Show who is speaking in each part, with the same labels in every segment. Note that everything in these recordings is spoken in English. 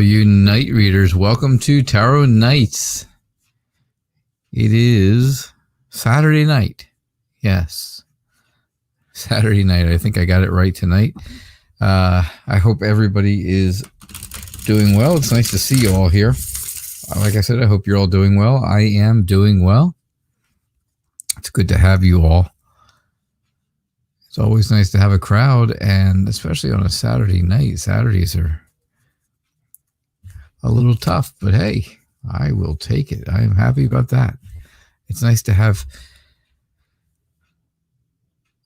Speaker 1: all you night readers. Welcome to Tarot Nights. It is Saturday night. Yes, Saturday night. I think I got it right tonight. I hope everybody is doing well. It's nice to see you all here. Like I said, I hope you're all doing well. I am doing well. It's good to have you all. It's always nice to have a crowd, and especially on a Saturday night. Saturdays are a little tough, but hey, I will take it. I am happy about that. It's nice to have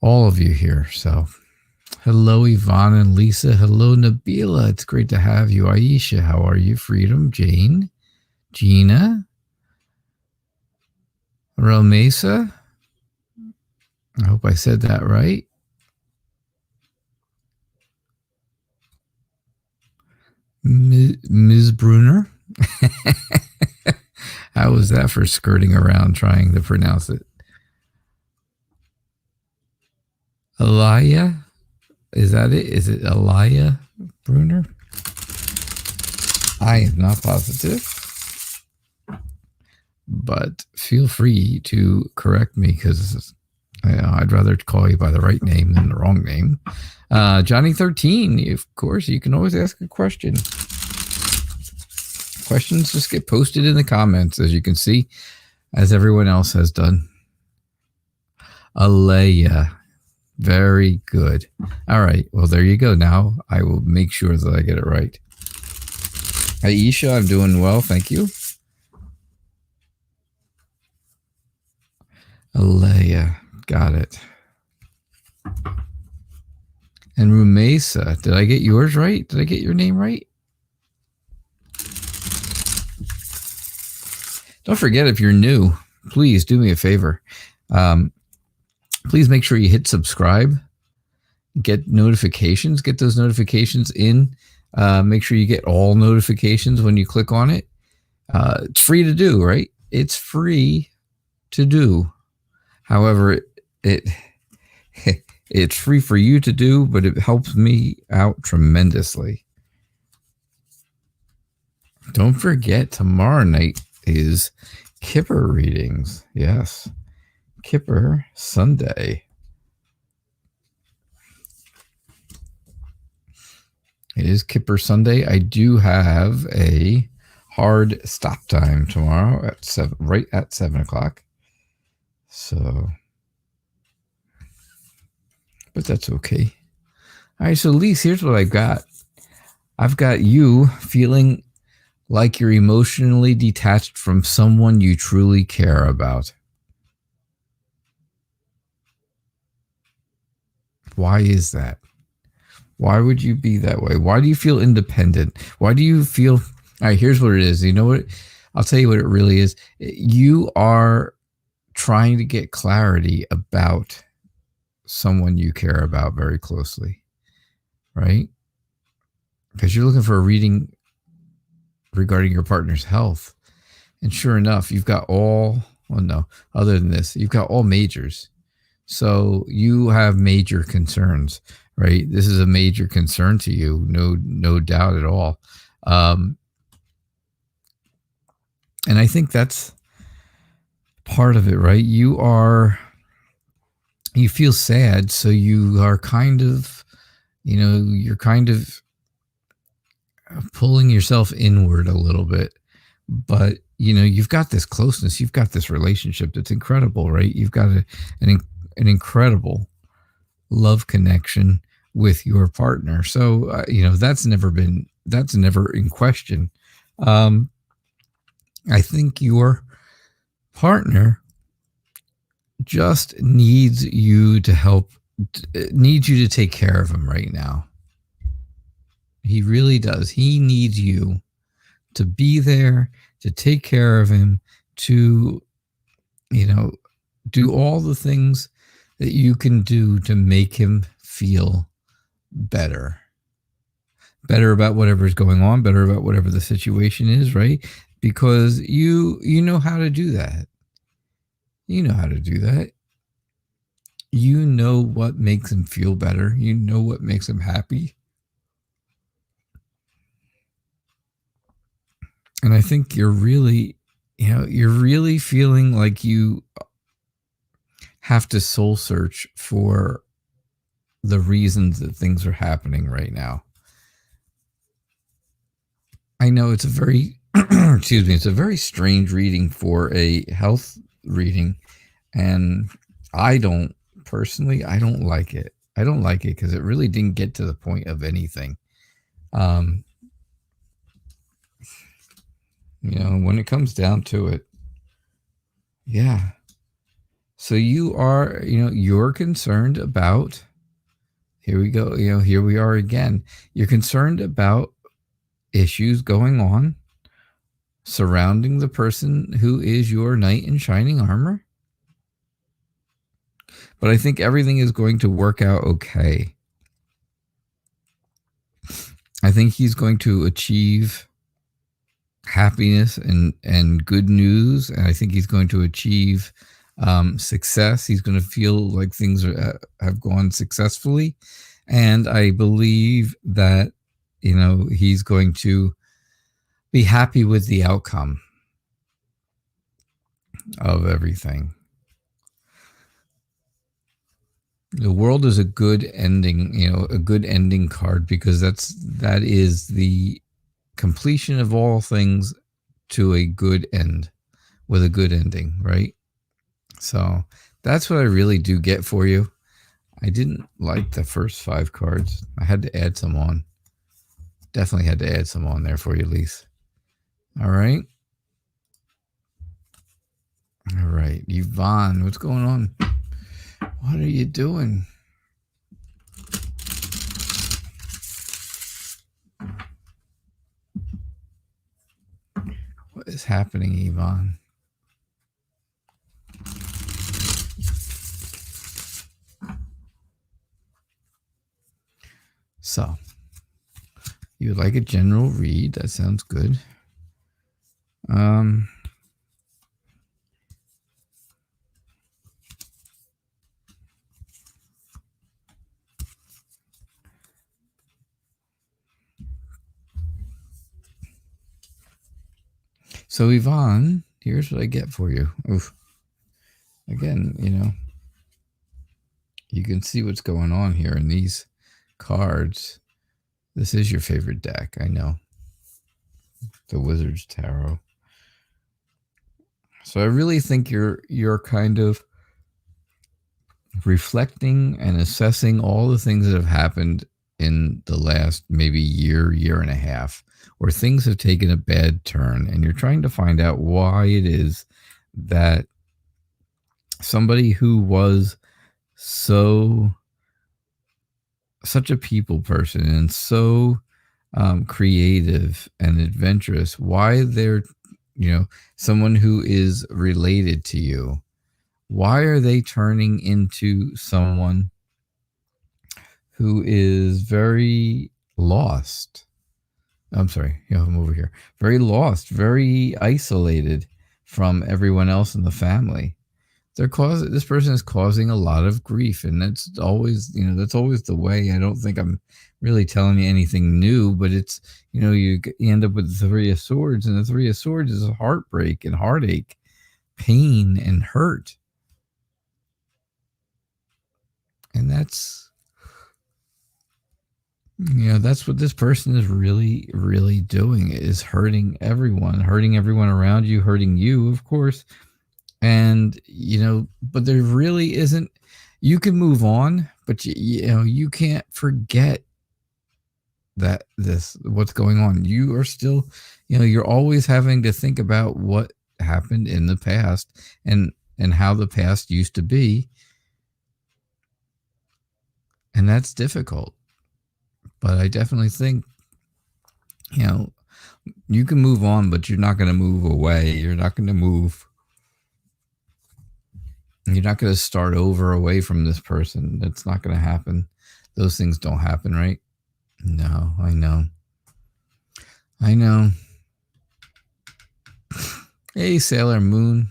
Speaker 1: all of you here. So, hello, Yvonne and Lisa. Hello, Nabila. It's great to have you. Aisha, how are you? Freedom, Jane, Gina, Romesa. I hope I said that right. Ms. Bruner. How was that for skirting around trying to pronounce it? Elia? Is that it? Is it Elia Bruner? I am not positive, but feel free to correct me because I'd rather call you by the right name than the wrong name. Johnny 13, of course, you can always ask a question. Questions just get posted in the comments, as you can see, as everyone else has done. Alea, very good. All right, well, there you go. Now I will make sure that I get it right. Aisha, I'm doing well, thank you. Alea, got it. And Rumesa, did I get yours right? Did I get your name right? Don't forget, if you're new, please do me a favor. Please make sure you hit subscribe. Get notifications. Get those notifications in. Make sure you get all notifications when you click on it. It's free to do, right? It's free to do. However, it's free for you to do, but it helps me out tremendously. Don't forget, tomorrow night is Kipper readings. Yes, Kipper Sunday. It is Kipper Sunday. I do have a hard stop time tomorrow at 7, right at 7 o'clock. So, but that's okay. All right, so Lise, here's what I've got. I've got you feeling like you're emotionally detached from someone you truly care about. Why is that? Why would you be that way? Why do you feel independent? Why do you feel... All right, here's what it is. You know what? I'll tell you what it really is. You are trying to get clarity about someone you care about very closely, right? Because you're looking for a reading regarding your partner's health. And sure enough, you've got all... Well, no, other than this, you've got all majors. So you have major concerns, right? This is a major concern to you, no doubt at all. And I think that's part of it, right? You feel sad, so you are kind of, you're kind of pulling yourself inward a little bit. But, you've got this closeness, you've got this relationship that's incredible, right? You've got an incredible love connection with your partner. So, that's never in question. I think your partner just needs you to take care of him right now. He really does. He needs you to be there, to take care of him, to, do all the things that you can do to make him feel better. Better about whatever's going on, better about whatever the situation is, right? Because you know how to do that. You know how to do that. You know what makes him feel better. You know what makes him happy. And I think you're really, you're really feeling like you have to soul search for the reasons that things are happening right now. I know it's a very, excuse me, it's a very strange reading for a health reading. And I don't like it. I don't like it because it really didn't get to the point of anything. Um, when it comes down to it, yeah. So you're concerned about, here we go, here we are again. You're concerned about issues going on surrounding the person who is your knight in shining armor. But I think everything is going to work out okay. I think he's going to achieve happiness and good news, and I think he's going to achieve success. He's going to feel like things have gone successfully, and I believe that he's going to be happy with the outcome of everything. The world is a good ending, a good ending card, because that is the completion of all things to a good end with a good ending, right? So that's what I really do get for you. I didn't like the first 5 cards. I had to add some on. Definitely had to add some on there for you, Lise. All right. All right. Yvonne, what's going on? What are you doing? What is happening, Yvonne? So, you would like a general read? That sounds good. So, Yvonne, here's what I get for you. Oof. Again, you can see what's going on here in these cards. This is your favorite deck, I know. The Wizard's Tarot. So I really think you're kind of reflecting and assessing all the things that have happened in the last maybe year and a half, where things have taken a bad turn, and you're trying to find out why it is that somebody who was such a people person and so creative and adventurous, why they're someone who is related to you, why are they turning into someone who is very lost? I'm sorry, I'm over here. Very lost, very isolated from everyone else in the family. This person is causing a lot of grief, and that's always the way. I don't think I'm really telling you anything new, but it's, you end up with the 3 of Swords, and the 3 of Swords is heartbreak and heartache, pain and hurt. And that's what this person is really, really doing, is hurting everyone around you, hurting you, of course. And, but there really isn't, you can move on, but you can't forget that what's going on. You are still, you're always having to think about what happened in the past and how the past used to be. And that's difficult. But I definitely think, you can move on, but you're not going to move away. You're not going to start over away from this person. That's not going to happen. Those things don't happen, right? No, I know. Hey, Sailor Moon.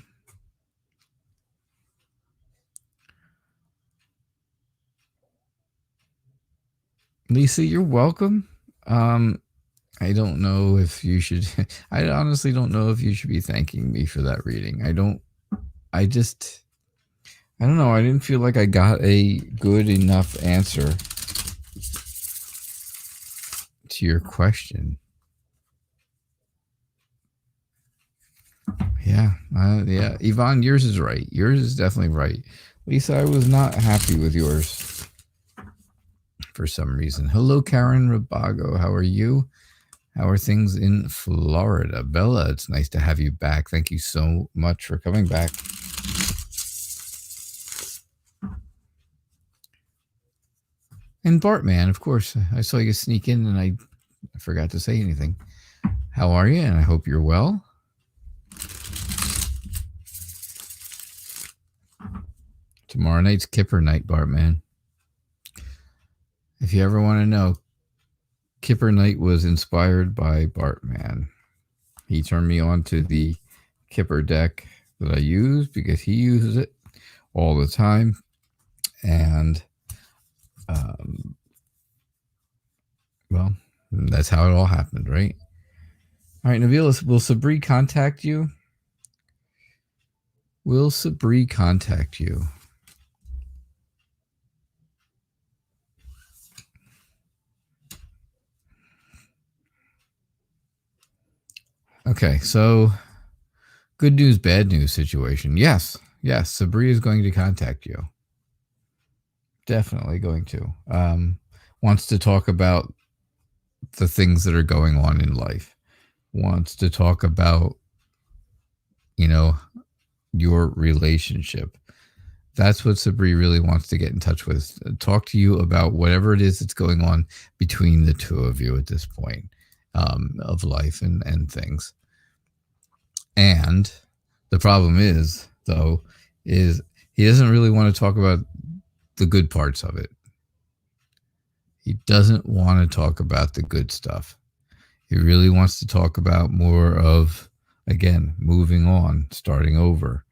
Speaker 1: Lisa, you're welcome. I don't know if you should. I honestly don't know if you should be thanking me for that reading. I don't know. I didn't feel like I got a good enough answer to your question. Yeah. Yvonne, yours is right. Yours is definitely right. Lisa, I was not happy with yours for some reason. Hello, Karen Rabago. How are you? How are things in Florida? Bella, it's nice to have you back. Thank you so much for coming back. And Bartman, of course. I saw you sneak in and I forgot to say anything. How are you? And I hope you're well. Tomorrow night's Kipper night, Bartman. If you ever want to know, Kipper night was inspired by Bartman. He turned me on to the Kipper deck that I use because he uses it all the time. And, well, that's how it all happened, right? All right, Nabila, will Sabri contact you? Will Sabri contact you? Okay, so good news, bad news situation. Yes, Sabri is going to contact you. Definitely going to. Wants to talk about the things that are going on in life. Wants to talk about, your relationship. That's what Sabri really wants to get in touch with. Talk to you about whatever it is that's going on between the two of you at this point of life and things. And the problem is, though, is he doesn't really want to talk about the good parts of it. He doesn't want to talk about the good stuff. He really wants to talk about more of, again, moving on, starting over,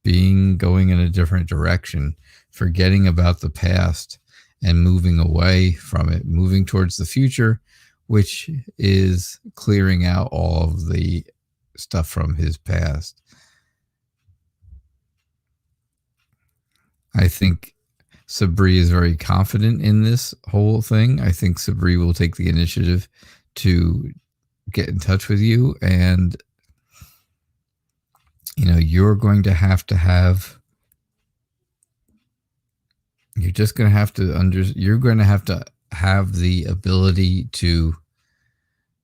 Speaker 1: going in a different direction, forgetting about the past and moving away from it, moving towards the future, which is clearing out all of the stuff from his past. I think Sabri is very confident in this whole thing. I think Sabri will take the initiative to get in touch with you, and you're going to have you're just going to have to you're going to have the ability to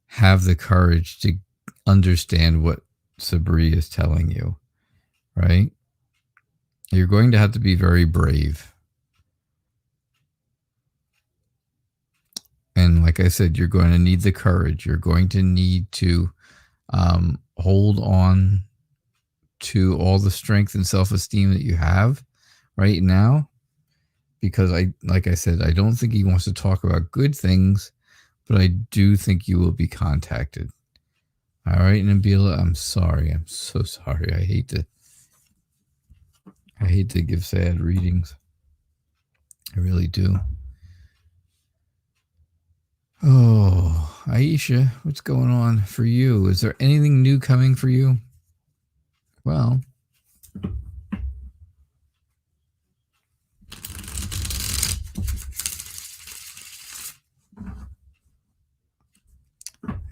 Speaker 1: have the courage to understand what Sabri is telling you, right? You're going to have to be very brave. And like I said, you're going to need the courage. You're going to need to hold on to all the strength and self-esteem that you have right now. Because like I said, I don't think he wants to talk about good things, but I do think you will be contacted. All right, Nabila, I'm sorry. I'm so sorry. I hate to give sad readings. I really do. Oh, Aisha, what's going on for you? Is there anything new coming for you? Well,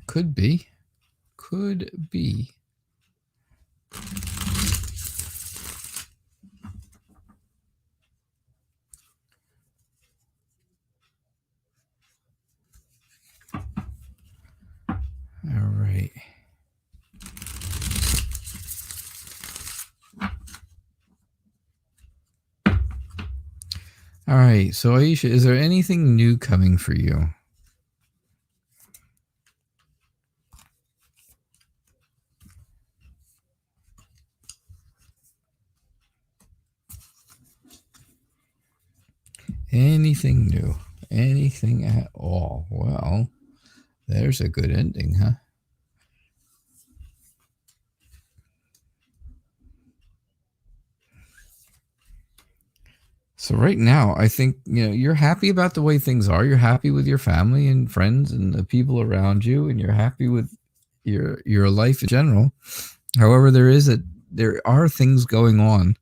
Speaker 1: could be. Could be. All right. All right. So, Aisha, is there anything new coming for you? Anything new? Anything at all? Well, there's a good ending, huh? So right now, I think, you're happy about the way things are. You're happy with your family and friends and the people around you, and you're happy with your life in general. However, there are things going on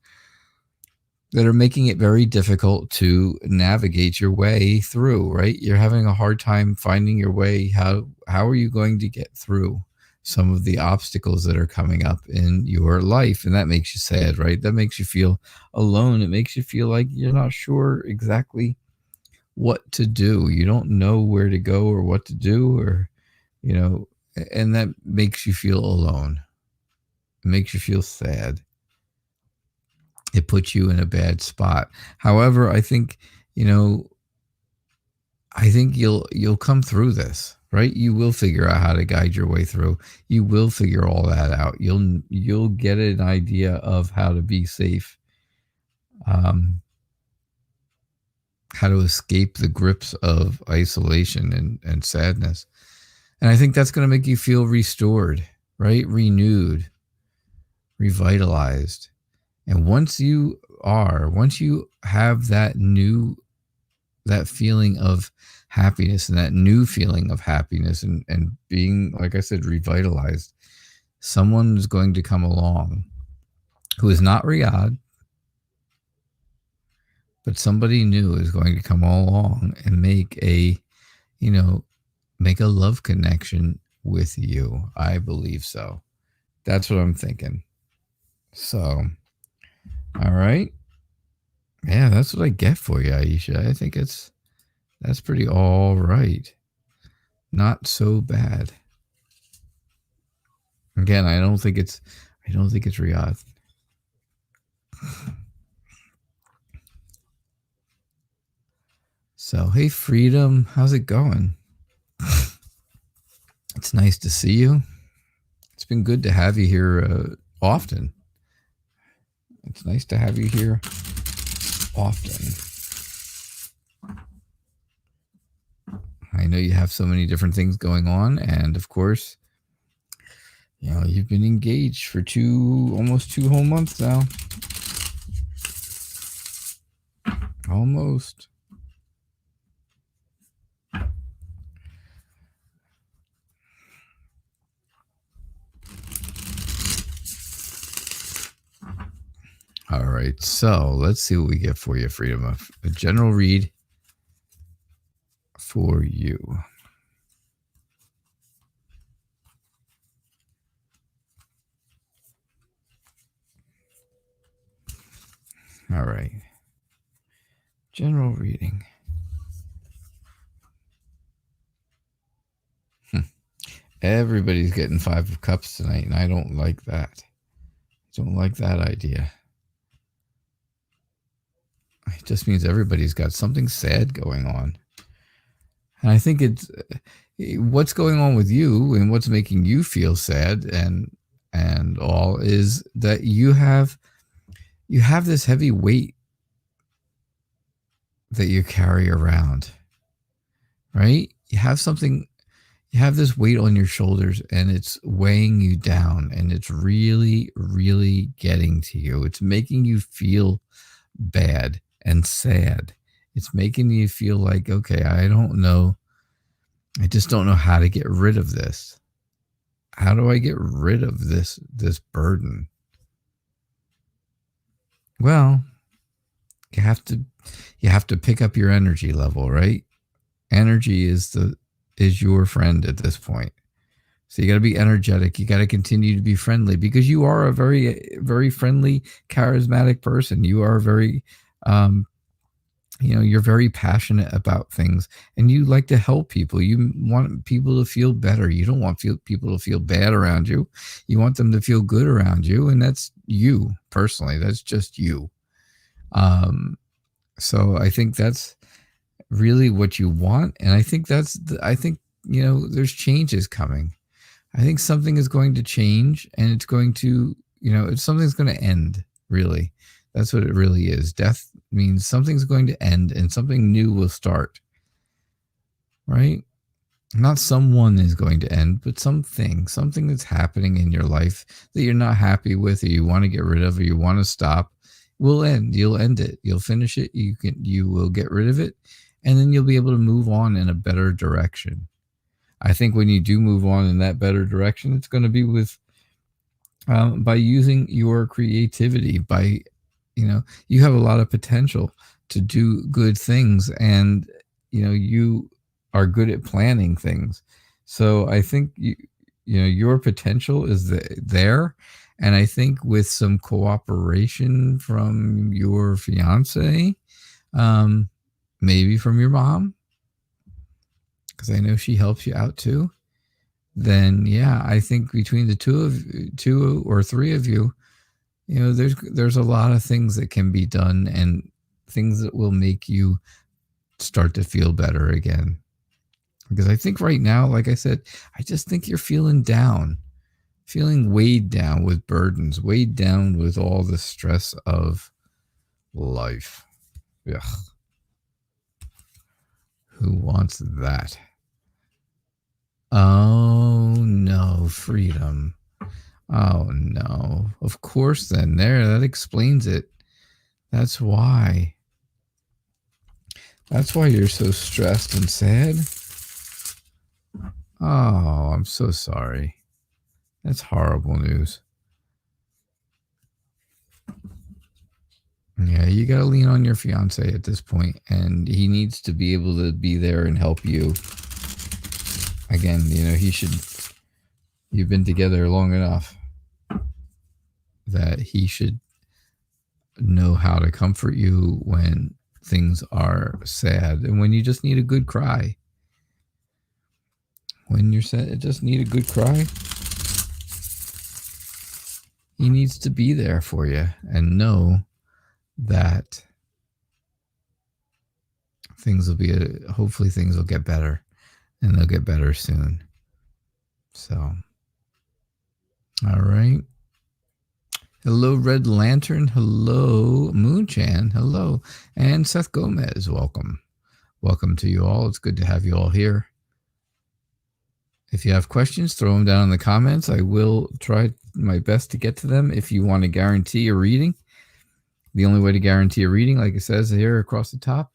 Speaker 1: that are making it very difficult to navigate your way through, right? You're having a hard time finding your way. How are you going to get through some of the obstacles that are coming up in your life? And that makes you sad, right? That makes you feel alone. It makes you feel like you're not sure exactly what to do. You don't know where to go or what to do, or, and that makes you feel alone. It makes you feel sad. It puts you in a bad spot. However, I think, you'll come through this, right? You will figure out how to guide your way through. You will figure all that out. You'll get an idea of how to be safe, how to escape the grips of isolation and sadness. And I think that's going to make you feel restored, right? Renewed, revitalized. And once you have that feeling of happiness and that new feeling of happiness and being, like I said, revitalized, someone's going to come along who is not Riyadh, but somebody new is going to come along and make a love connection with you. I believe so. That's what I'm thinking. So, all right. Yeah, that's what I get for you, Aisha. I think that's pretty all right. Not so bad. Again, I don't think it's Riyadh. So, hey, Freedom, how's it going? It's nice to see you. It's been good to have you here often. It's nice to have you here often. I know you have so many different things going on, and of course, you've been engaged for almost 2 whole months now. Almost. All right, so let's see what we get for you, Freedom. A general read for you. All right. General reading. Everybody's getting 5 of Cups tonight, and I don't like that. I don't like that idea. It just means everybody's got something sad going on. And I think it's what's going on with you and what's making you feel sad and all is that you have this heavy weight that you carry around, right? You have this weight on your shoulders and it's weighing you down, and it's really, really getting to you. It's making you feel bad and sad. It's making you feel like, okay, I just don't know how to get rid of this. How do I get rid of this burden? Well, you have to pick up your energy level, right? Energy is your friend at this point. So you got to be energetic. You got to continue to be friendly, because you are a very, very friendly, charismatic person. You are very, you're very passionate about things, and you like to help people. You want people to feel better. You don't want people to feel bad around you. You want them to feel good around you. And that's you personally. That's just you. So I think that's really what you want. And I think there's changes coming. I think something is going to change, and it's going to, something's going to end, really. That's what it really is. Death means something's going to end and something new will start, right? Not someone is going to end, but something that's happening in your life that you're not happy with, or you want to get rid of, or you want to stop. will end. You'll end it. You'll finish it. You will get rid of it, and then you'll be able to move on in a better direction. I think when you do move on in that better direction, it's going to be with by using your creativity. By you have a lot of potential to do good things, and you are good at planning things. So I think your potential is there. And I think with some cooperation from your fiance, maybe from your mom, because I know she helps you out too, then yeah, I think between the two or three of you, there's a lot of things that can be done, and things that will make you start to feel better again. Because I think right now, like I said, I just think you're feeling down, feeling weighed down with burdens, weighed down with all the stress of life. Ugh. Who wants that? Oh no, freedom. Oh no. Of course then. That explains it. That's why. That's why you're so stressed and sad. Oh, I'm so sorry. That's horrible news. Yeah, you got to lean on your fiance at this point, and he needs to be able to be there and help you. Again, he should. You've been together long enough that he should know how to comfort you when things are sad and when you just need a good cry. When you're sad, just need a good cry. He needs to be there for you and know that hopefully things will get better, and they'll get better soon. So, all right. Hello, Red Lantern. Hello, Moonchan. Hello. And Seth Gomez, welcome. Welcome to you all. It's good to have you all here. If you have questions, throw them down in the comments. I will try my best to get to them. If you want to guarantee a reading, the only way to guarantee a reading, like it says here across the top,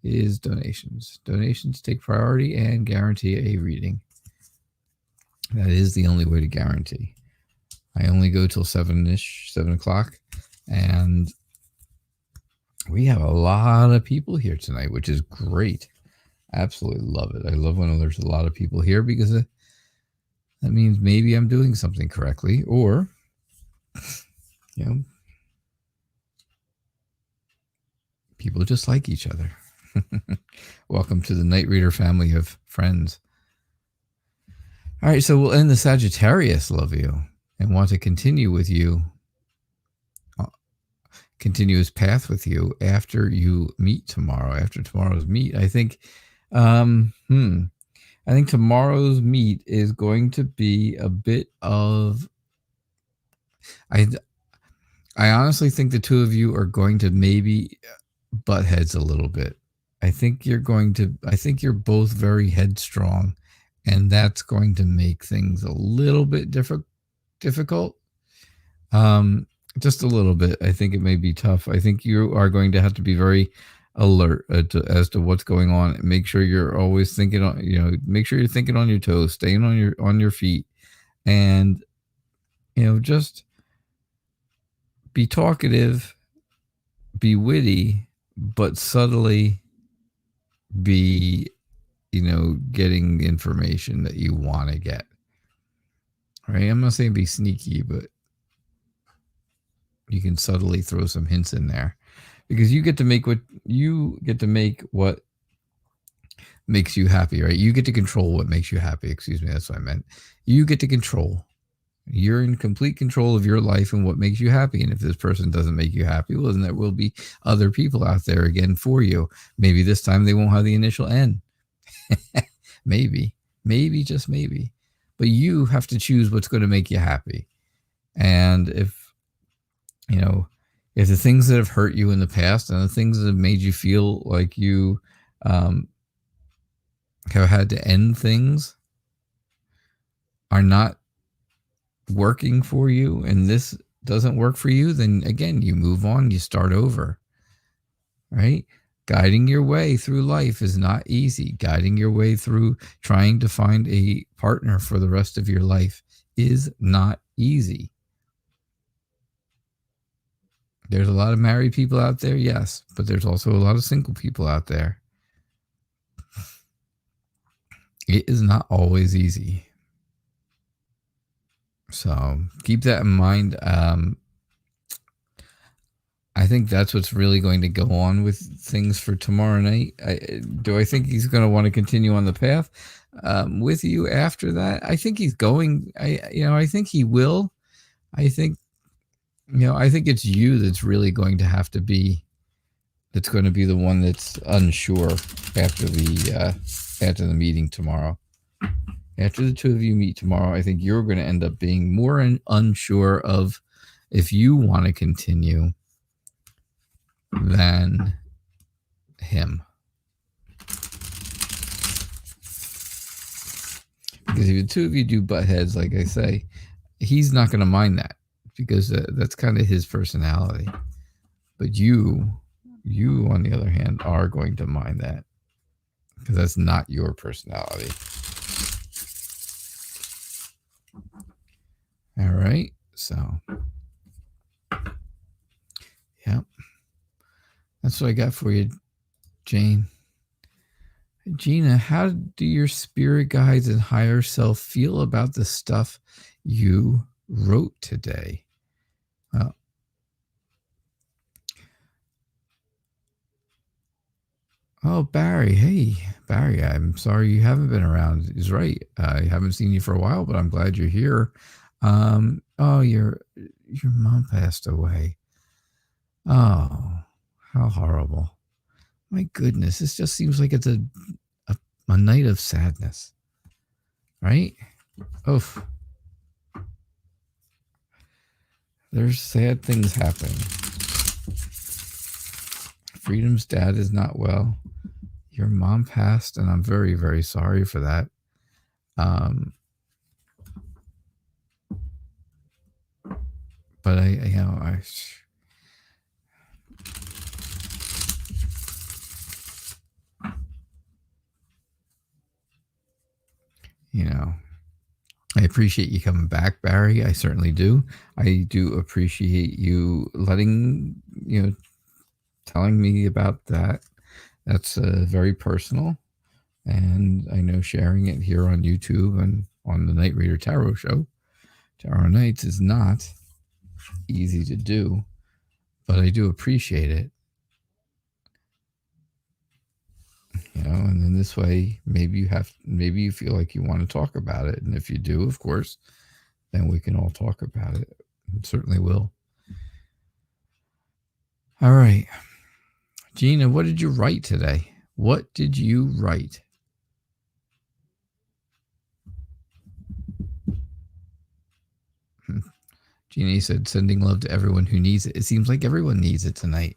Speaker 1: is donations. Donations take priority and guarantee a reading. That is the only way to guarantee. I only go till 7-ish, 7 o'clock. And we have a lot of people here tonight, which is great. Absolutely love it. I love when there's a lot of people here, because that means maybe I'm doing something correctly, or, people just like each other. Welcome to the Night Reader family of friends. All right, so we'll end the Sagittarius love you and want to continue with you, continuous path with you after you meet tomorrow. After tomorrow's meet, I think, I think tomorrow's meet is going to be a bit of. I honestly think the two of you are going to maybe butt heads a little bit. I think you're both very headstrong, and that's going to make things a little bit difficult. Just a little bit. I think it may be tough. I think you are going to have to be very alert as to what's going on. Make sure you're always thinking on, make sure you're thinking on your toes, staying on your feet, and just be talkative, be witty, but subtly be, getting information that you want to get. All right. I'm not saying be sneaky, but you can subtly throw some hints in there, because you get to make what makes you happy, right? You get to control what makes you happy. Excuse me. That's what I meant. You get to control. You're in complete control of your life and what makes you happy. And if this person doesn't make you happy, well, then there will be other people out there again for you. Maybe this time they won't have the initial N. Maybe, just maybe. But you have to choose what's going to make you happy. And if the things that have hurt you in the past and the things that have made you feel like you have had to end things are not working for you, and this doesn't work for you, then again, you move on, you start over, right? Guiding your way through life is not easy. Guiding your way through trying to find a partner for the rest of your life is not easy. There's a lot of married people out there, yes, but there's also a lot of single people out there. It is not always easy. So keep that in mind. I think that's what's really going to go on with things for tomorrow night. Do I think he's going to want to continue on the path with you after that? I think he's going. I think he will. I think it's you that's really going to have to be. That's going to be the one that's unsure after the meeting tomorrow. After the two of you meet tomorrow, I think you're going to end up being more unsure of if you want to continue than him. Because if the two of you do butt heads, like I say, he's not going to mind that because that's kind of his personality. But you, on the other hand, are going to mind that because that's not your personality. All right. So, yeah. That's what I got for you, Jane. Gina, how do your spirit guides and higher self feel about the stuff you wrote today? Well, oh, Barry. Hey, Barry, I'm sorry you haven't been around. He's right. I haven't seen you for a while, but I'm glad you're here. Oh, your mom passed away. Oh, how horrible. My goodness, this just seems like it's a night of sadness, right? Oof. There's sad things happening. Freedom's dad is not well. Your mom passed, and I'm very, very sorry for that. But I appreciate you coming back, Barry. I certainly do. I do appreciate you telling me about that. That's very personal. And I know sharing it here on YouTube and on the Night Reader Tarot show, Tarot Nights, is not easy to do, but I do appreciate it. And in this way, maybe you feel like you want to talk about it. And if you do, of course, then we can all talk about it. It certainly will. All right. Gina, what did you write today? What did you write? Gina said, sending love to everyone who needs it. It seems like everyone needs it tonight.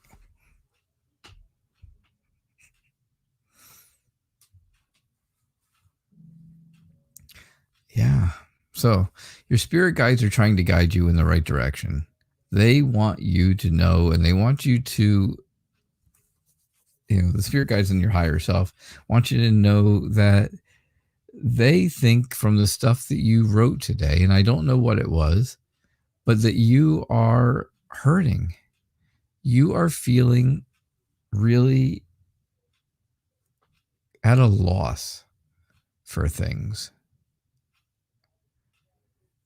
Speaker 1: Yeah. So your spirit guides are trying to guide you in the right direction. They want you to know, and they want you to, the spirit guides in your higher self want you to know that they think from the stuff that you wrote today, and I don't know what it was, but that you are hurting. You are feeling really at a loss for things.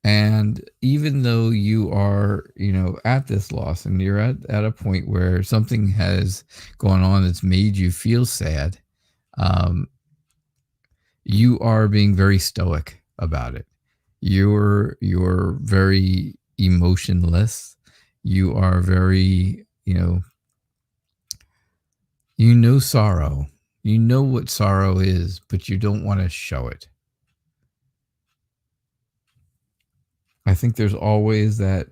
Speaker 1: And even though you are, at this loss and you're at a point where something has gone on that's made you feel sad, you are being very stoic about it. You're very emotionless. You are very, sorrow. You know what sorrow is, but you don't want to show it. I think there's always that,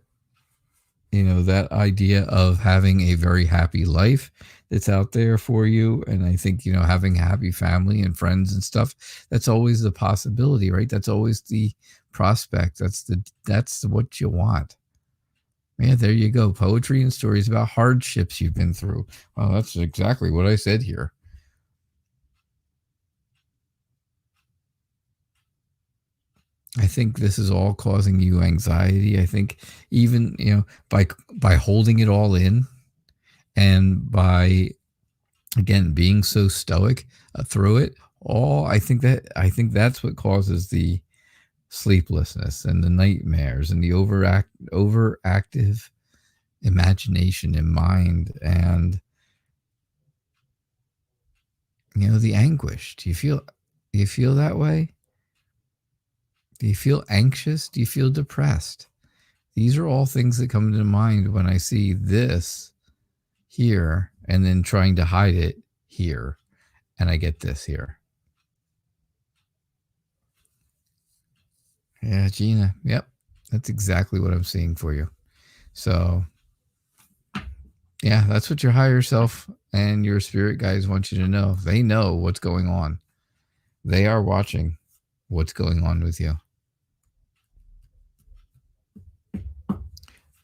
Speaker 1: that idea of having a very happy life that's out there for you. And I think, having a happy family and friends and stuff, that's always the possibility, right? That's always the prospect. That's what you want. Yeah, there you go. Poetry and stories about hardships you've been through. Well, that's exactly what I said here. I think this is all causing you anxiety. I think even, by holding it all in and by, again, being so stoic through it all, I think that's what causes the sleeplessness and the nightmares and the overactive imagination in mind, and the anguish. Do you feel that way? Do you feel anxious? Do you feel depressed? These are all things that come to mind when I see this here and then trying to hide it here, and I get this here. Yeah, Gina. Yep. That's exactly what I'm seeing for you. So, yeah, that's what your higher self and your spirit guides want you to know. They know what's going on. They are watching what's going on with you.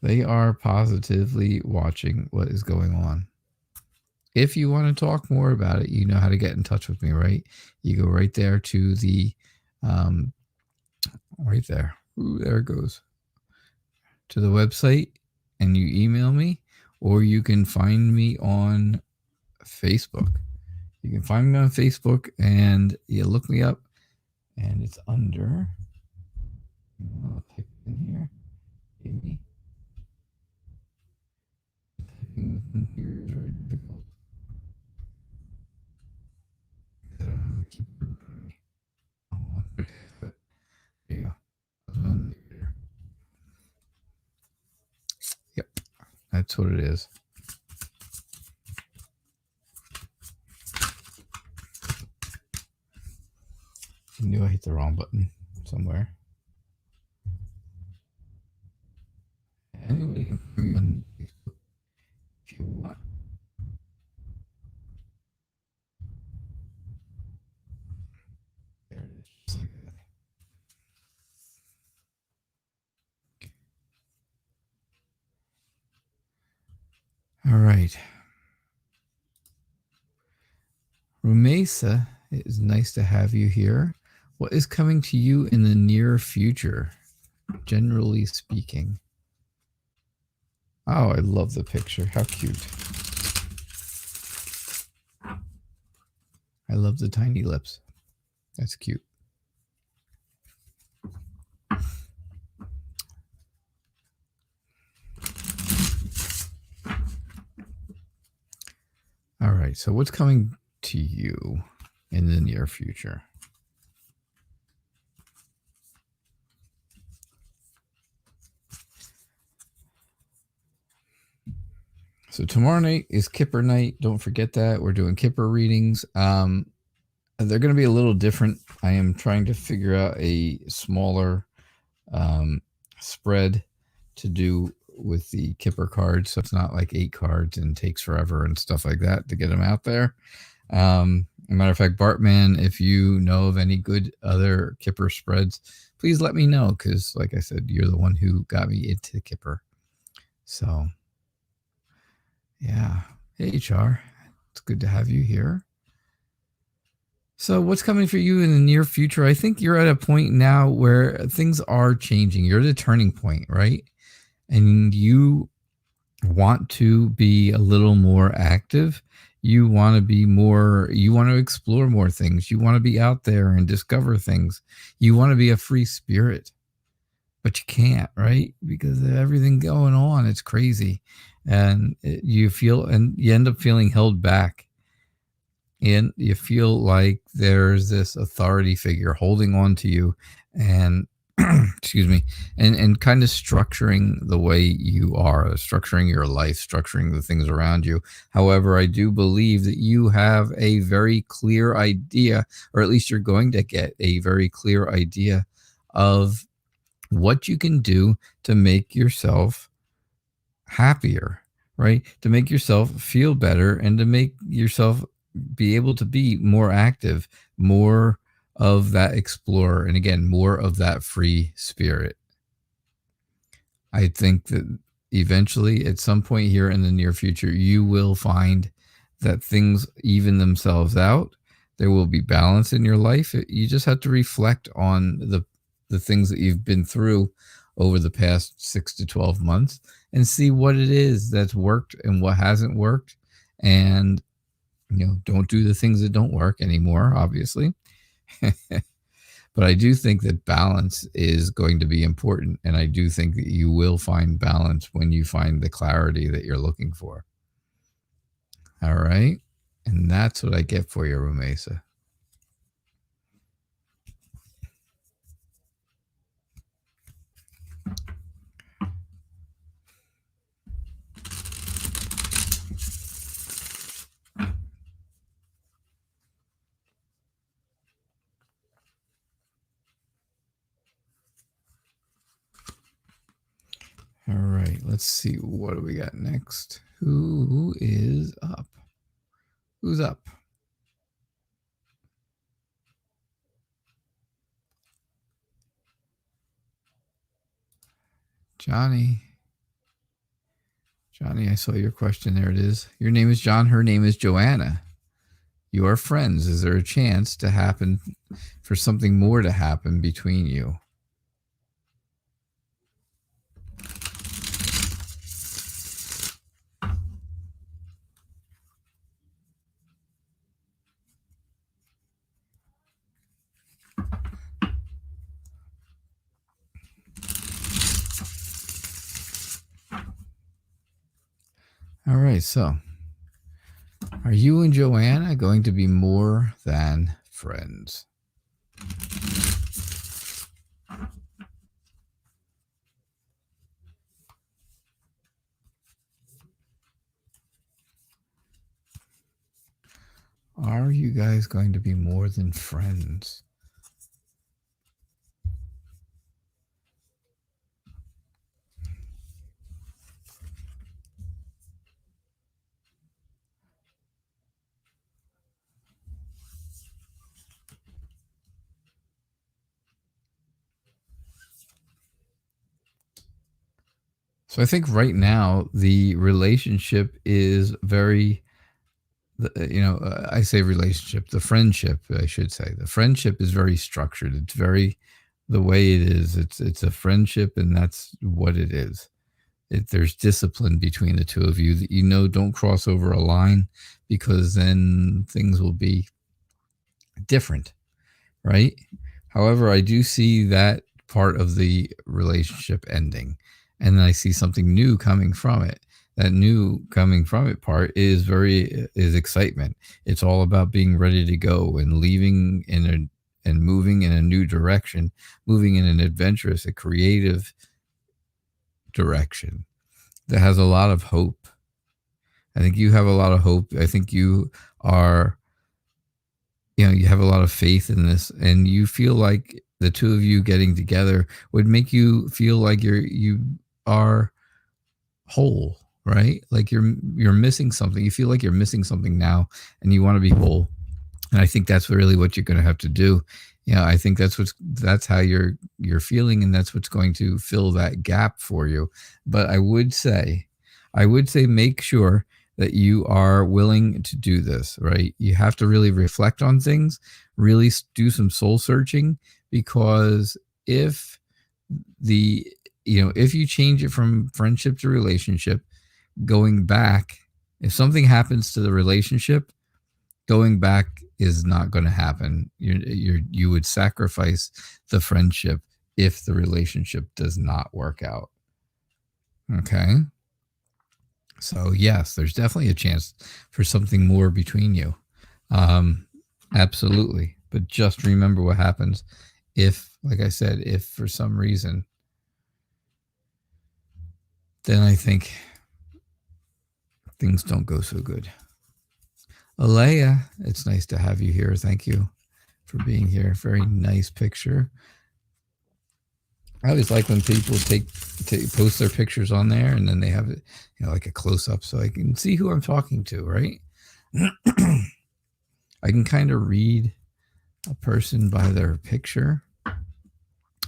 Speaker 1: They are positively watching what is going on. If you want to talk more about it, you know how to get in touch with me, right? You go right there to the, right there. Ooh, there it goes. To the website, and you email me, or you can find me on Facebook. You can find me on Facebook, and you look me up, and it's under. I'll type it in here. Maybe. Typing here is very difficult. There you go. Yep, that's what it is. I knew I hit the wrong button somewhere. Anybody can find me on Facebook if you want. There it is, just like that. All right. Rumesa, it is nice to have you here. What is coming to you in the near future, generally speaking? Oh, I love the picture. How cute. I love the tiny lips. That's cute. All right. So what's coming to you in the near future? So tomorrow night is Kipper night. Don't forget that. We're doing Kipper readings. They're going to be a little different. I am trying to figure out a smaller spread to do with the Kipper cards, so it's not like 8 cards and takes forever and stuff like that to get them out there. Matter of fact, Bartman, if you know of any good other Kipper spreads, please let me know, because like I said, you're the one who got me into Kipper. So yeah. Hey, HR. It's good to have you here. So what's coming for you in the near future? I think you're at a point now where things are changing. You're at a turning point, right? And you want to be a little more active. You want to explore more things. You want to be out there and discover things. You want to be a free spirit, but you can't, right? Because of everything going on, it's crazy. And you end up feeling held back. And you feel like there's this authority figure holding on to you and excuse me, and kind of structuring the way you are, structuring your life, structuring the things around you. However, I do believe that you have a very clear idea, or at least you're going to get a very clear idea of what you can do to make yourself happier, right? To make yourself feel better and to make yourself be able to be more active, more of that explorer, and again, more of that free spirit. I think that eventually, at some point here in the near future, you will find that things even themselves out. There will be balance in your life. You just have to reflect on the things that you've been through over the past 6 to 12 months and see what it is that's worked and what hasn't worked. And, don't do the things that don't work anymore, obviously. But I do think that balance is going to be important. And I do think that you will find balance when you find the clarity that you're looking for. All right. And that's what I get for you, Rumesa. All right, let's see. What do we got next? Who is up? Who's up? Johnny. Johnny, I saw your question. There it is. Your name is John. Her name is Joanna. You are friends. Is there a chance to happen for something more to happen between you? All right, so are you and Joanna going to be more than friends? Are you guys going to be more than friends? So I think right now the relationship is very, I say relationship, the friendship, I should say. The friendship is very structured. It's very the way it is. It's a friendship, and that's what it is. There's discipline between the two of you that don't cross over a line, because then things will be different, right? However, I do see that part of the relationship ending, and then I see something new coming from it. That new coming from it part is excitement. It's all about being ready to go and leaving and moving in a new direction, moving in an adventurous, a creative direction that has a lot of hope. I think you have a lot of hope. I think you are, you have a lot of faith in this, and you feel like the two of you getting together would make you feel like you are whole, right? Like you're missing something. You feel like you're missing something now, and you want to be whole. And I think that's really what you're going to have to do. I think that's how you're feeling, and that's what's going to fill that gap for you. But I would say make sure that you are willing to do this, right? You have to really reflect on things, really do some soul searching, because if you change it from friendship to relationship, going back, if something happens to the relationship, going back is not going to happen. You would sacrifice the friendship if the relationship does not work out. Okay. So yes, there's definitely a chance for something more between you. Absolutely. But just remember what happens if, like I said, if for some reason, then I think things don't go so good. Alea, it's nice to have you here. Thank you for being here. Very nice picture. I always like when people post their pictures on there, and then they have it, like a close up, so I can see who I'm talking to, right? I can kind of read a person by their picture.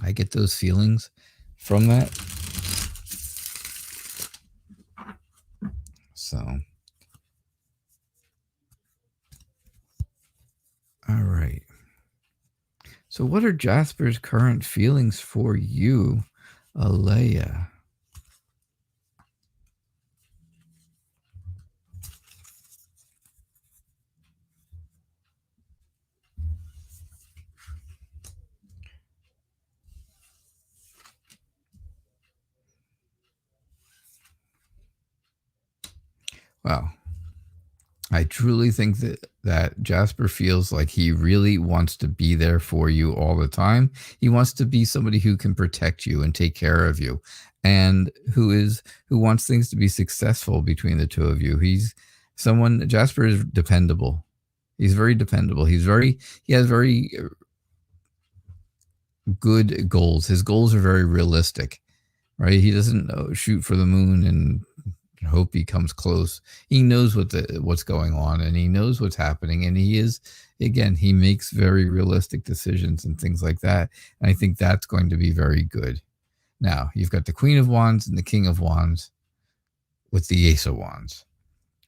Speaker 1: I get those feelings from that. So, all right. So, what are Jasper's current feelings for you, Alea? Wow. I truly think that Jasper feels like he really wants to be there for you all the time. He wants to be somebody who can protect you and take care of you, and who wants things to be successful between the two of you. Jasper is dependable. He's very dependable. He has very good goals. His goals are very realistic, right? He doesn't shoot for the moon and hope he comes close. He knows what's going on, and he knows what's happening, and he makes very realistic decisions and things like that. And I think that's going to be very good. Now, you've got the Queen of Wands and the King of Wands with the Ace of Wands.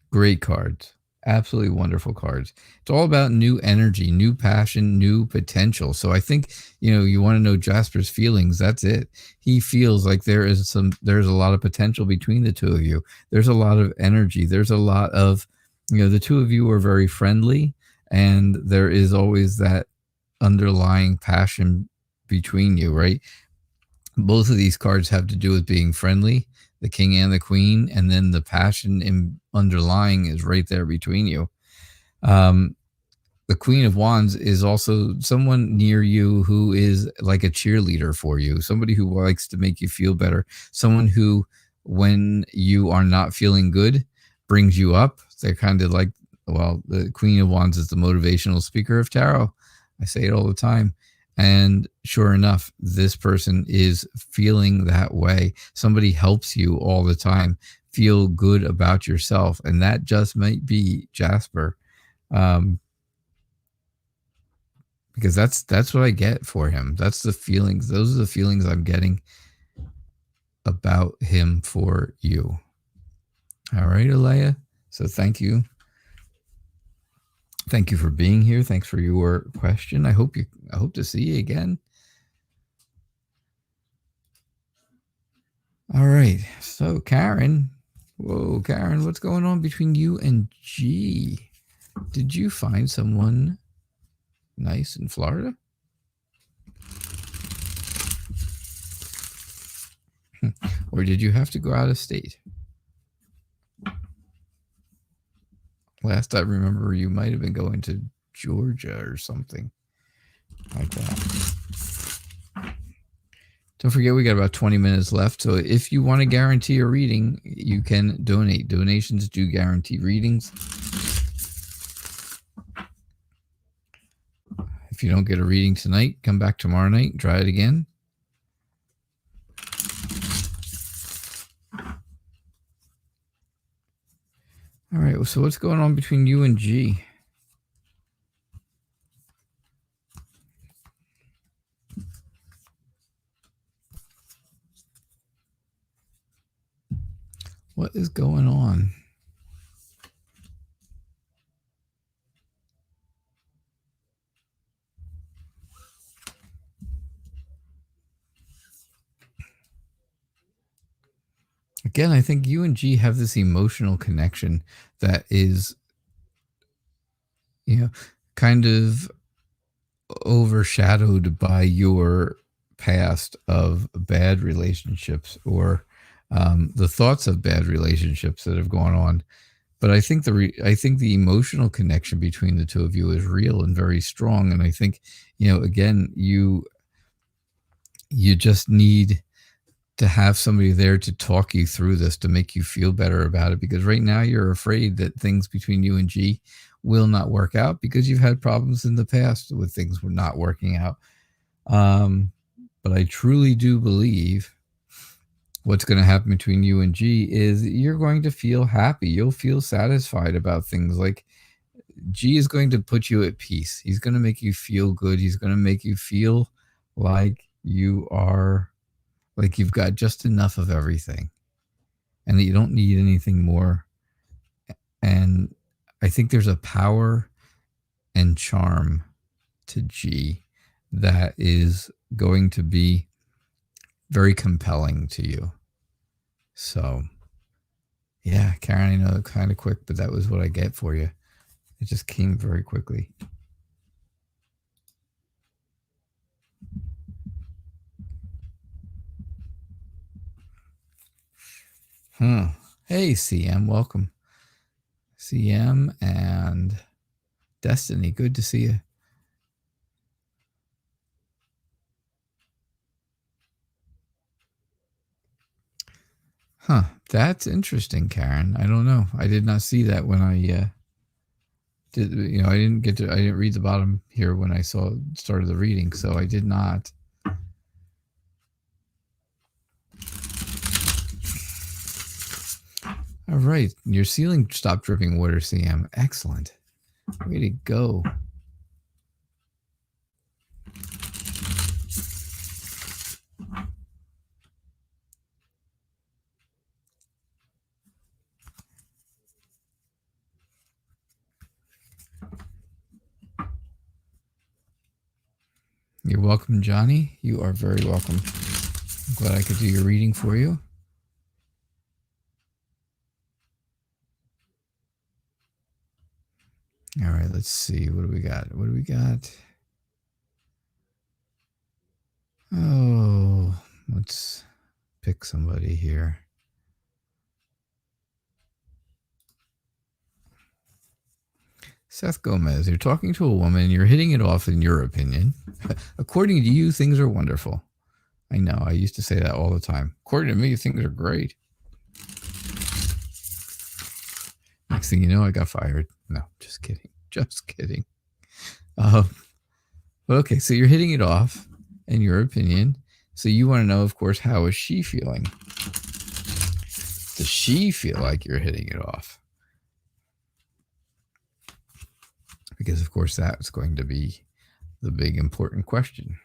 Speaker 1: Great cards. Absolutely wonderful cards. It's all about new energy, new passion, new potential. So I think, you want to know Jasper's feelings. That's it. He feels like there's a lot of potential between the two of you. There's a lot of energy. There's a lot of, the two of you are very friendly, and there is always that underlying passion between you, right? Both of these cards have to do with being friendly, the king and the queen, and then the passion underlying is right there between you. The Queen of Wands is also someone near you who is like a cheerleader for you, somebody who likes to make you feel better, someone who, when you are not feeling good, brings you up. They're kind of like, the Queen of Wands is the motivational speaker of tarot. I say it all the time. And sure enough, this person is feeling that way. Somebody helps you all the time feel good about yourself. And that just might be Jasper. Because that's what I get for him. That's the feelings. Those are the feelings I'm getting about him for you. All right, Alea. So thank you. Thank you for being here. Thanks for your question. I hope to see you again. All right. So Karen, Karen, what's going on between you and G? Did you find someone nice in Florida? Or did you have to go out of state? Last I remember, you might have been going to Georgia or something like that. Don't forget, we got about 20 minutes left. So if you want to guarantee a reading, you can donate. Donations do guarantee readings. If you don't get a reading tonight, come back tomorrow night, try it again. All right, so what's going on between you and G? What is going on? Again, I think you and G have this emotional connection that is, kind of overshadowed by your past of bad relationships or the thoughts of bad relationships that have gone on. But I think the emotional connection between the two of you is real and very strong. And I think, again, you just need to have somebody there to talk you through this, to make you feel better about it. Because right now you're afraid that things between you and G will not work out because you've had problems in the past with things not working out. But I truly do believe what's going to happen between you and G is you're going to feel happy. You'll feel satisfied about things. Like, G is going to put you at peace. He's going to make you feel good. He's going to make you feel like you are, like you've got just enough of everything and that you don't need anything more And I think there's a power and charm to G that is going to be very compelling to you. So, yeah, Karen, I know kind of quick, but that was what I get for you. It just came very quickly. Hey, CM, welcome. CM and Destiny, good to see you. Huh, that's interesting, Karen. I don't know. I did not see that when I did. I didn't read the bottom here when I started the reading, so I did not. All right, your ceiling stopped dripping water, CM. Excellent. Way to go. You're welcome, Johnny. You are very welcome. I'm glad I could do your reading for you. All right, let's see. What do we got? Oh, let's pick somebody here. Seth Gomez, you're talking to a woman, you're hitting it off in your opinion. According to you, things are wonderful. I know, I used to say that all the time. According to me, things are great. Next thing you know, I got fired. No, just kidding. Just kidding. Okay, so you're hitting it off in your opinion. So you want to know, of course, how is she feeling? Does she feel like you're hitting it off? Because, of course, that's going to be the big important question.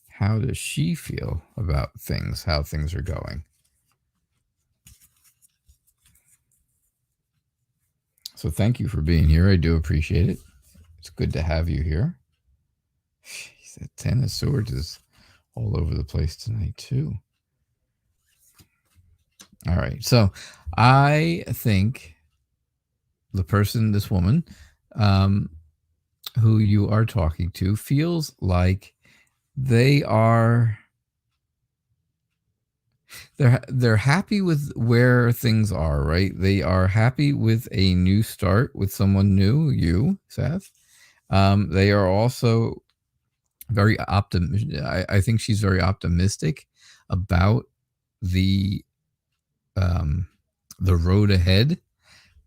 Speaker 1: How does she feel about things, how things are going? So thank you for being here. I do appreciate it. It's good to have you here. Jeez, that 10 of Swords is all over the place tonight, too. All right. So I think the person, this woman, who you are talking to, feels like they're happy with where things are, right? They are happy with a new start with someone new, you, Seth. They are also very optimistic. I think she's very optimistic about the road ahead,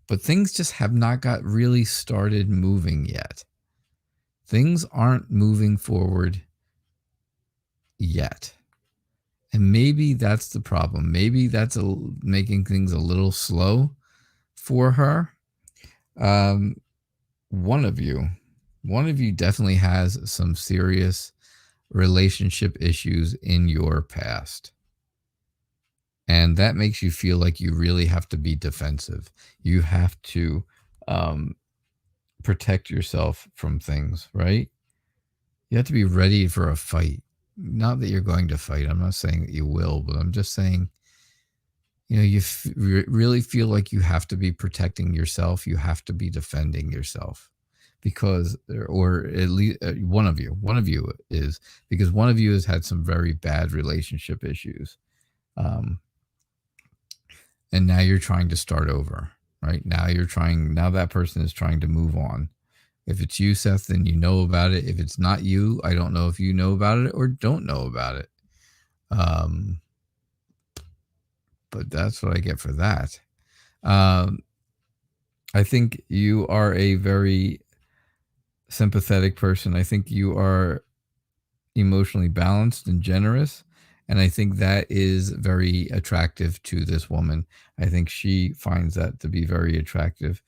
Speaker 1: but things just have not got really started moving yet. Things aren't moving forward yet. And maybe that's the problem. Maybe that's making things a little slow for her. One of you definitely has some serious relationship issues in your past. And that makes you feel like you really have to be defensive. You have to protect yourself from things, right? You have to be ready for a fight. Not that you're going to fight. I'm not saying that you will, but I'm just saying, you really feel like you have to be protecting yourself. You have to be defending yourself because, or at least one of you is, because one of you has had some very bad relationship issues. And now you're trying to start over, right? Now that person is trying to move on. If it's you, Seth, then you know about it. If it's not you, I don't know if you know about it or don't know about it. But that's what I get for that. I think you are a very sympathetic person. I think you are emotionally balanced and generous. And I think that is very attractive to this woman. I think she finds that to be very attractive.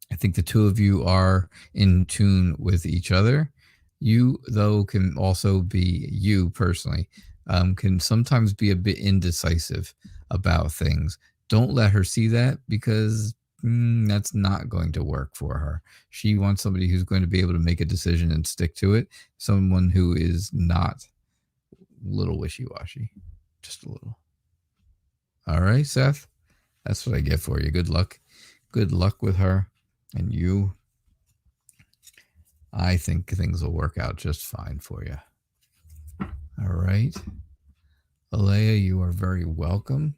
Speaker 1: I think the two of you are in tune with each other. You, though, can also be you personally. can sometimes be a bit indecisive about things. Don't let her see that, because that's not going to work for her. She wants somebody who's going to be able to make a decision and stick to it. Someone who is not a little wishy-washy, just a little. All right, Seth, that's what I get for you. Good luck. Good luck with her. And you, I think things will work out just fine for you. All right. Alea, you are very welcome.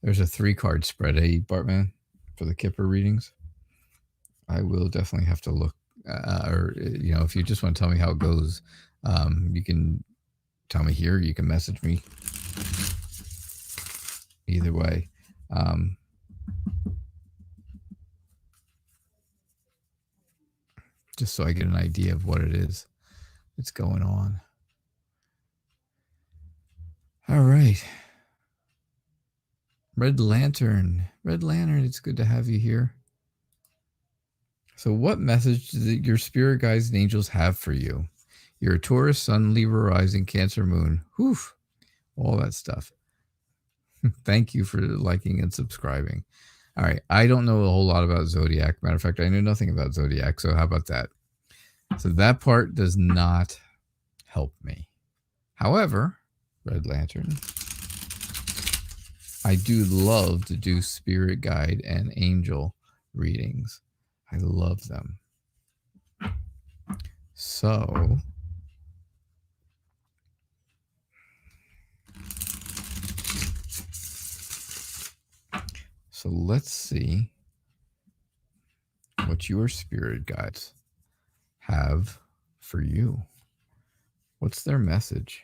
Speaker 1: There's a 3-card spread, Bartman, for the Kipper readings. I will definitely have to look, or, if you just want to tell me how it goes, you can tell me here. You can message me. Either way. Just so I get an idea of what it is that's going on. All right. Red Lantern. Red Lantern, it's good to have you here. So what message do your spirit guides and angels have for you? You're a Taurus, Sun, Libra, Rising, Cancer, Moon. Whew. All that stuff. Thank you for liking and subscribing. All right. I don't know a whole lot about Zodiac. Matter of fact, I know nothing about Zodiac. So how about that? So that part does not help me. However, Red Lantern, I do love to do spirit guide and angel readings. I love them. So let's see what your spirit guides have for you. What's their message?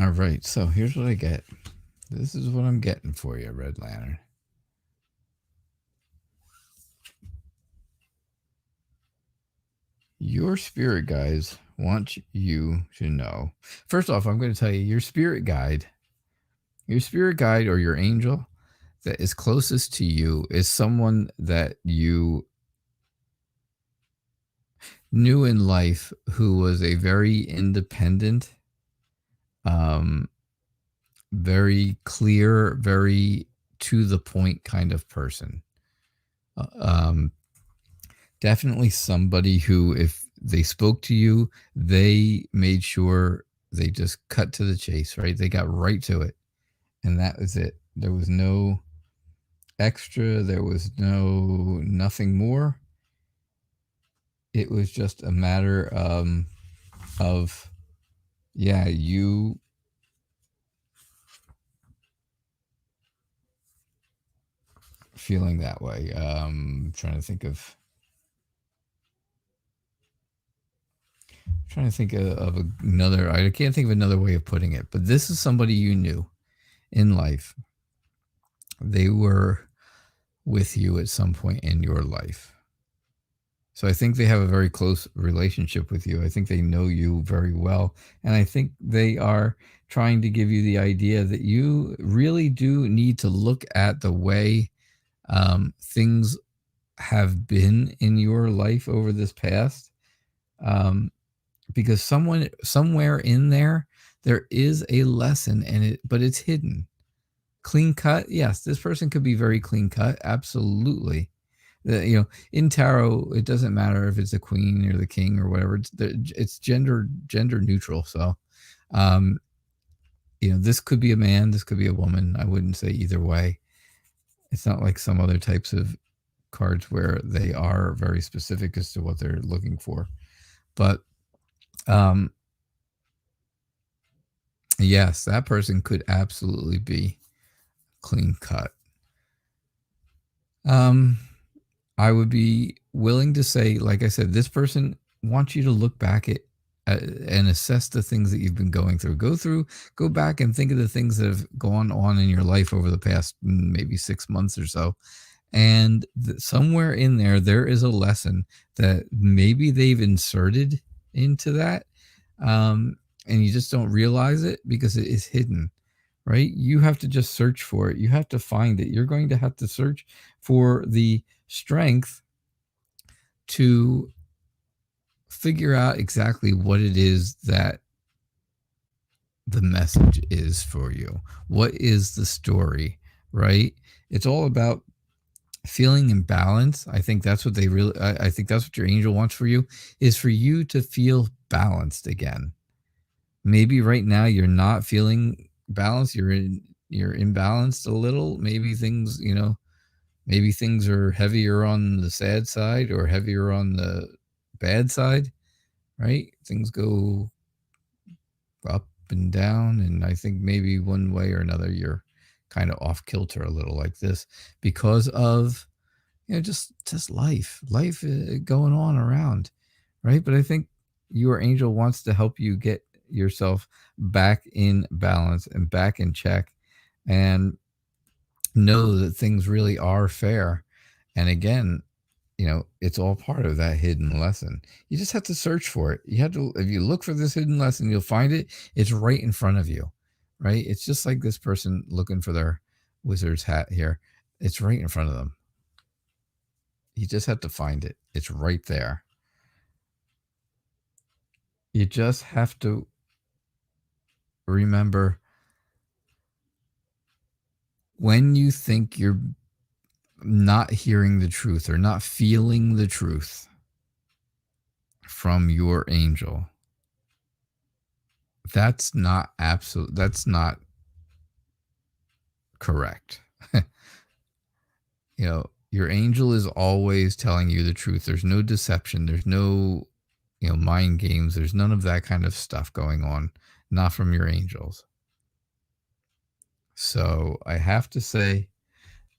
Speaker 1: All right, so here's what I get. This is what I'm getting for you, Red Lantern. Your spirit guides want you to know. First off, I'm going to tell you, your spirit guide or your angel that is closest to you is someone that you knew in life who was a very independent, very clear, very to the point kind of person. Definitely somebody who, if they spoke to you, they made sure they just cut to the chase, right? They got right to it. And that was it. There was no extra. There was nothing more. It was just a matter of you feeling that way. Trying to think of another. I can't think of another way of putting it. But this is somebody you knew in life. They were with you at some point in your life. So I think they have a very close relationship with you. I think they know you very well. And I think they are trying to give you the idea that you really do need to look at the way things have been in your life over this past. Because somewhere in there is a lesson but it's hidden. Clean cut. Yes, this person could be very clean cut. Absolutely. In tarot, it doesn't matter if it's the queen or the king or whatever. It's gender neutral. So, this could be a man, this could be a woman. I wouldn't say either way. It's not like some other types of cards where they are very specific as to what they're looking for. But, yes, that person could absolutely be clean cut. I would be willing to say, like I said, this person wants you to look back at and assess the things that you've been going through. Go back and think of the things that have gone on in your life over the past maybe 6 months or so. And somewhere in there is a lesson that maybe they've inserted into that. And you just don't realize it because it is hidden, right? You have to just search for it. You have to find it. You're going to have to search for the strength to figure out exactly what it is that the message is for you. What is the story, right? It's all about feeling in balance. I think that's what I think that's what your angel wants for you, is for you to feel balanced again. Maybe right now you're not feeling balanced. You're imbalanced a little. Maybe things, maybe things are heavier on the sad side or heavier on the bad side, right? Things go up and down, and I think maybe one way or another you're kind of off kilter a little like this because of just life going on around, right? But I think your angel wants to help you get yourself back in balance and back in check and know that things really are fair. And again, it's all part of that hidden lesson. You just have to search for it. You have to, if you look for this hidden lesson, you'll find it. It's right in front of you, right? It's just like this person looking for their wizard's hat here. It's right in front of them. You just have to find it. It's right there. You just have to remember, when you think you're not hearing the truth or not feeling the truth from your angel, that's not correct. Your angel is always telling you the truth. There's no deception. There's no, mind games. There's none of that kind of stuff going on, not from your angels. So I have to say,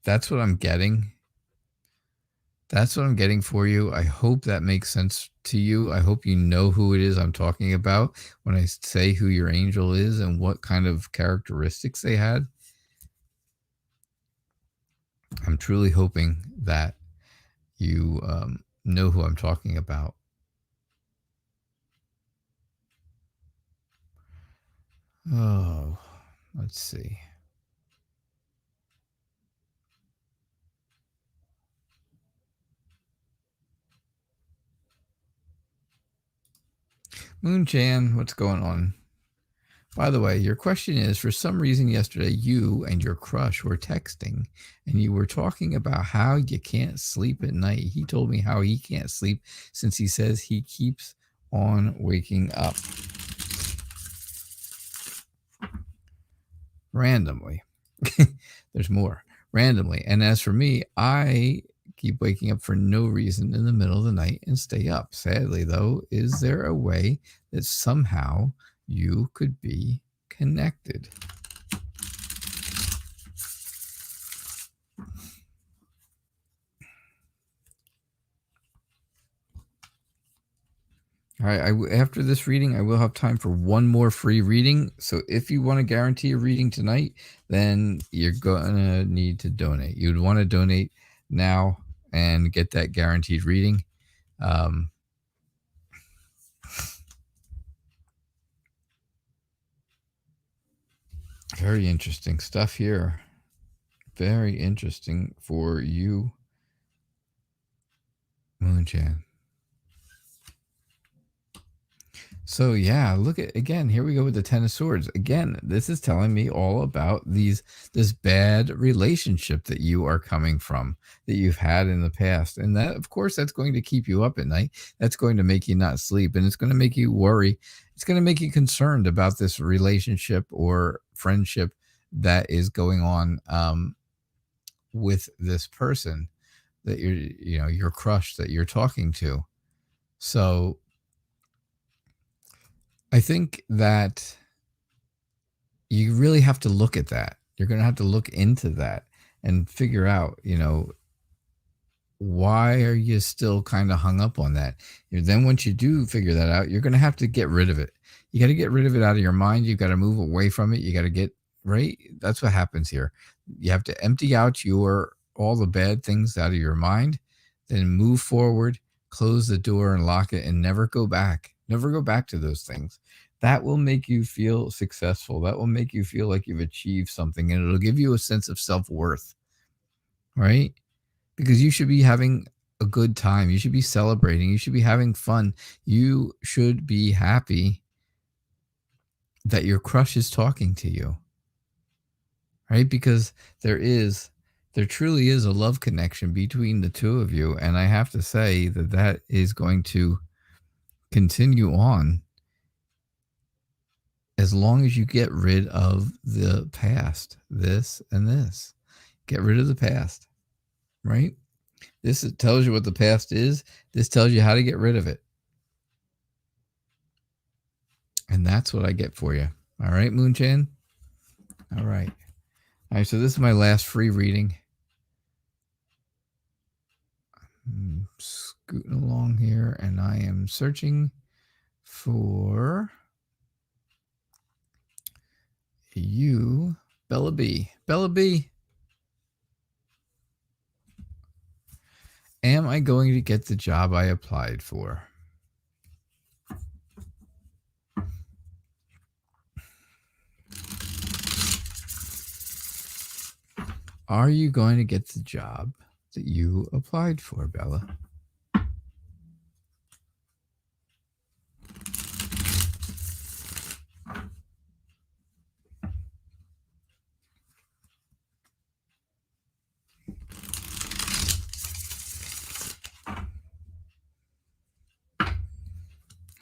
Speaker 1: that's what I'm getting. That's what I'm getting for you. I hope that makes sense to you. I hope you know who it is I'm talking about when I say who your angel is and what kind of characteristics they had. I'm truly hoping that you know who I'm talking about. Oh, let's see. Moon-chan, what's going on? By the way, your question is, for some reason yesterday, you and your crush were texting and you were talking about how you can't sleep at night. He told me how he can't sleep since he says he keeps on waking up randomly. There's more. Randomly. And as for me, I keep waking up for no reason in the middle of the night and stay up. Sadly, though, is there a way that somehow you could be connected? All right, after this reading, I will have time for one more free reading. So if you want to guarantee a reading tonight, then you're going to need to donate. You'd want to donate now and get that guaranteed reading. Very interesting stuff here. Very interesting for you, Moon-chan. So yeah, look at, again, here we go with the Ten of Swords. Again, this is telling me all about this bad relationship that you are coming from, that you've had in the past. And that, of course, that's going to keep you up at night. That's going to make you not sleep, and it's going to make you worry. It's going to make you concerned about this relationship or friendship that is going on with this person that your crush that you're talking to. So I think that you really have to look at that. You're going to have to look into that and figure out, why are you still kind of hung up on that? Then once you do figure that out, you're going to have to get rid of it. You got to get rid of it out of your mind. You got to move away from it. You got to get right. That's what happens here. You have to empty out all the bad things out of your mind, then move forward, close the door and lock it, and never go back. Never go back to those things. That will make you feel successful. That will make you feel like you've achieved something, and it'll give you a sense of self-worth, right? Because you should be having a good time. You should be celebrating. You should be having fun. You should be happy that your crush is talking to you, right? Because there truly is a love connection between the two of you. And I have to say that is going to continue on as long as you get rid of the past, this and this. Get rid of the past, right? This tells you what the past is. This tells you how to get rid of it. And that's what I get for you. All right, Moonchan? All right. All right, so this is my last free reading. I'm scooting along here, and I am searching for you, Bella B. Bella B, am I going to get the job I applied for? Are you going to get the job that you applied for, Bella?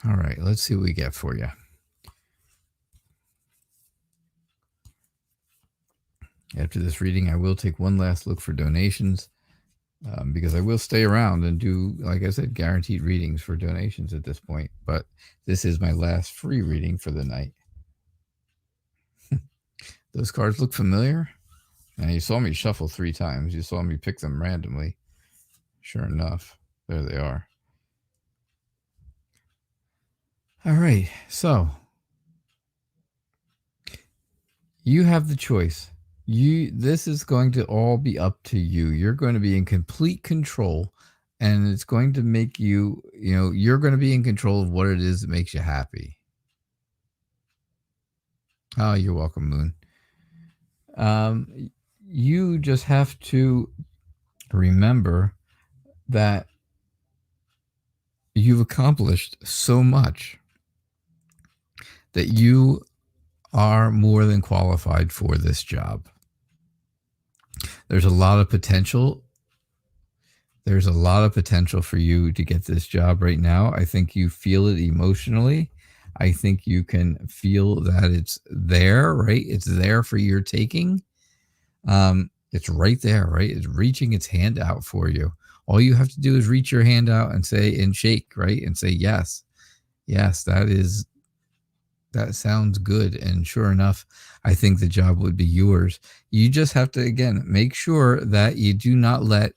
Speaker 1: All right, let's see what we get for you. After this reading, I will take one last look for donations because I will stay around and do, like I said, guaranteed readings for donations at this point. But this is my last free reading for the night. Those cards look familiar. Now, you saw me shuffle 3 times. You saw me pick them randomly. Sure enough, there they are. All right, so you have the choice. This is going to all be up to you. You're going to be in complete control, and it's going to make you, you're going to be in control of what it is that makes you happy. Oh, you're welcome, Moon. You just have to remember that you've accomplished so much that you are more than qualified for this job. There's a lot of potential. There's a lot of potential for you to get this job right now. I think you feel it emotionally. I think you can feel that it's there, right? It's there for your taking. It's right there, right? It's reaching its hand out for you. All you have to do is reach your hand out and say, and shake, right? And say, yes, that sounds good. And sure enough, I think the job would be yours. You just have to, again, make sure that you do not let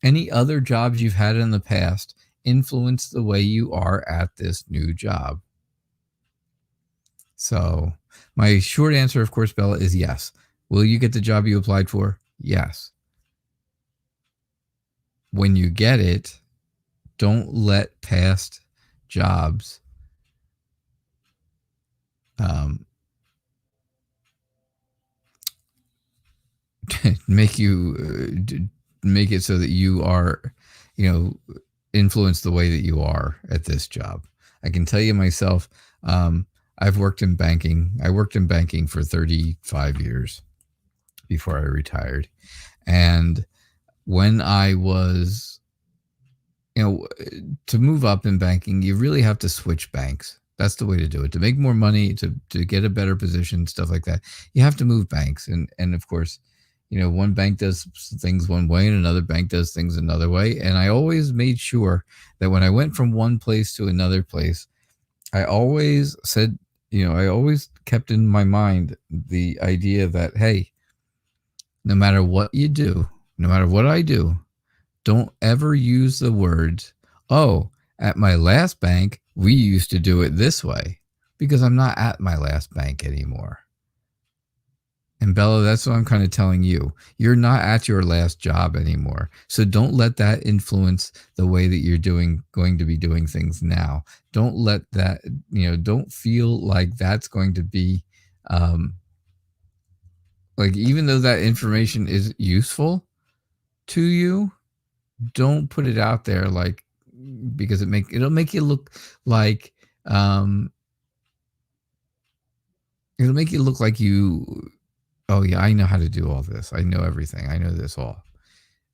Speaker 1: any other jobs you've had in the past influence the way you are at this new job. So my short answer, of course, Bella, is yes. Will you get the job you applied for? Yes. When you get it, don't let past jobs make it so that you are, influenced the way that you are at this job. I can tell you myself, I've worked in banking. I worked in banking for 35 years before I retired. And when I was, to move up in banking, you really have to switch banks. That's the way to do it. To make more money, to get a better position, stuff like that, you have to move banks. And of course, one bank does things one way and another bank does things another way. And I always made sure that when I went from one place to another place, I always said, I always kept in my mind the idea that, hey, no matter what you do, no matter what I do, don't ever use the words, oh, at my last bank, we used to do it this way, because I'm not at my last bank anymore. And Bella, that's what I'm kind of telling you. You're not at your last job anymore. So don't let that influence the way that you're going to be doing things now. Don't let that, don't feel like that's going to be, like, even though that information is useful to you, don't put it out there, like, because it'll make you look like, it'll make you look like you, oh yeah, I know how to do all this. I know everything. I know this all.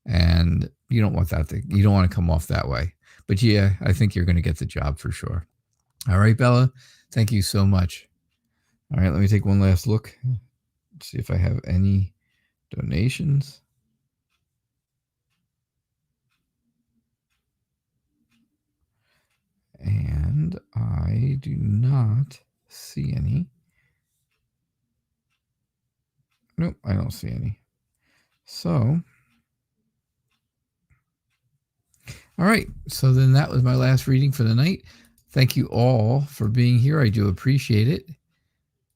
Speaker 1: And you don't want that you don't want to come off that way. But yeah, I think you're going to get the job for sure. All right, Bella, thank you so much. All right, let me take one last look. See if I have any donations. And I do not see any. Nope, I don't see any. So, all right. So then that was my last reading for the night. Thank you all for being here. I do appreciate it.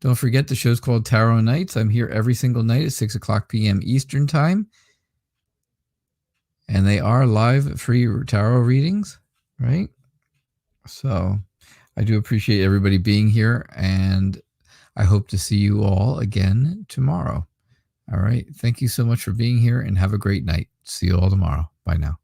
Speaker 1: Don't forget, the show's called Tarot Nights. I'm here every single night at 6 o'clock p.m. Eastern Time. And they are live free tarot readings, right? So I do appreciate everybody being here. And I hope to see you all again tomorrow. All right. Thank you so much for being here and have a great night. See you all tomorrow. Bye now.